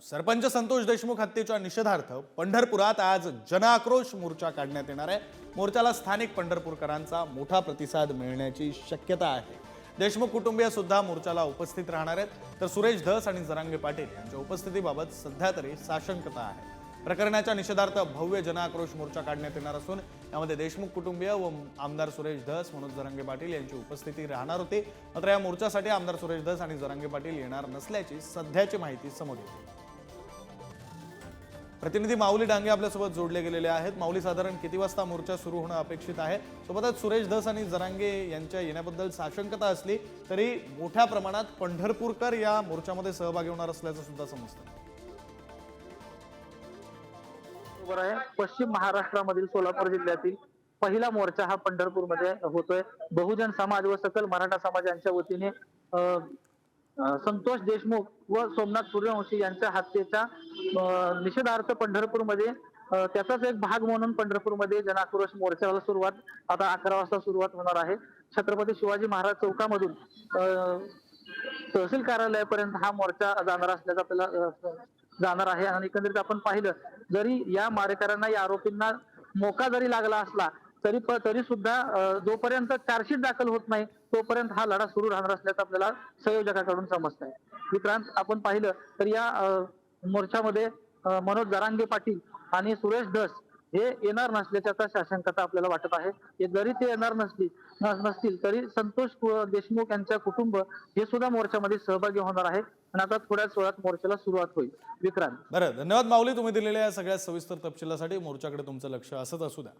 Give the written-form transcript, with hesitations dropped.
सरपंच संतोष देशमुख हत्येच्या निषेधार्थ पंढरपुरात आज जनआक्रोश मोर्चा काढण्यात येणार आहे। मोर्चाला स्थानिक पंढरपूरकरांचा मोठा प्रतिसाद मिळण्याची शक्यता आहे। देशमुख कुटुंबीय सुद्धा मोर्चाला उपस्थित राहणार आहेत, तर सुरेश धस आणि जरांगे पाटील यांच्या उपस्थितीबाबत सध्या तरी साशंकता आहे। प्रकरणाच्या निषेधार्थ भव्य जनआक्रोश मोर्चा काढण्यात येणार असून यामध्ये देशमुख कुटुंबीय व आमदार सुरेश धस, मनोज जरांगे पाटील यांची उपस्थिती राहणार होती। मात्र या मोर्चासाठी आमदार सुरेश धस आणि जरांगे पाटील येणार नसल्याची सध्याची माहिती समोर येते। प्रतिनिधी माऊली डांगे आपल्यासोबत जोडले गेलेले आहेत। माऊली, साधारण किती वाजता मोर्चा सुरू होणं अपेक्षित आहे? सोबतच सुरेश धस आणि जरांगे यांच्या येण्याबद्दल साशंकता असली तरी मोठ्या प्रमाणात पंढरपूरकर या मोर्चामध्ये सहभागी होणार असल्याचं सुद्धा समजतं। बरोबर आहे। पश्चिम महाराष्ट्रामधील सोलापूर जिल्ह्यातील पहिला मोर्चा हा पंढरपूरमध्ये होतोय। बहुजन समाज व सकल मराठा समाज यांच्या वतीने संतोष देशमुख व सोमनाथ सूर्यवंशी यांच्या हत्येच्या निषेधार्थ पंढरपूरमध्ये त्याचाच एक भाग म्हणून पंढरपूरमध्ये जनाक्रोश मोर्चाला सुरुवात आता 11 वाजता सुरुवात होणार आहे। छत्रपती शिवाजी महाराज चौकामधून तहसील कार्यालयापर्यंत हा मोर्चा जाणार असल्याचं आपल्याला जाणार आहे। आणि एकंदरीत आपण पाहिलं, जरी या मारेकऱ्यांना, या आरोपींना मोका जरी लागला असला तरी सुद्धा जोपर्यंत चार्जशीट दाखल होत नाही तोपर्यंत हा लढा सुरू राहणार असल्याचं आपल्याला संयोजकांकडून समजत आहे। मित्रांनो, आपण पाहिलं तर या मोर्चामध्ये मनोज जरांगे पाटील आणि सुरेश धस हे येणार नसल्याची आता साशंकता आपल्याला वाटत आहे। जरी ते येणार नसतील तरी संतोष देशमुख यांच्या कुटुंब हे सुद्धा मोर्चामध्ये सहभागी होणार आहे आणि आता थोड्याच वेळात मोर्चाला सुरुवात होईल। विक्रांत, बरं, धन्यवाद माऊली, तुम्ही दिलेल्या सगळ्या सविस्तर तपशिलासाठी। मोर्चाकडे तुमचं लक्ष असंच असू द्या।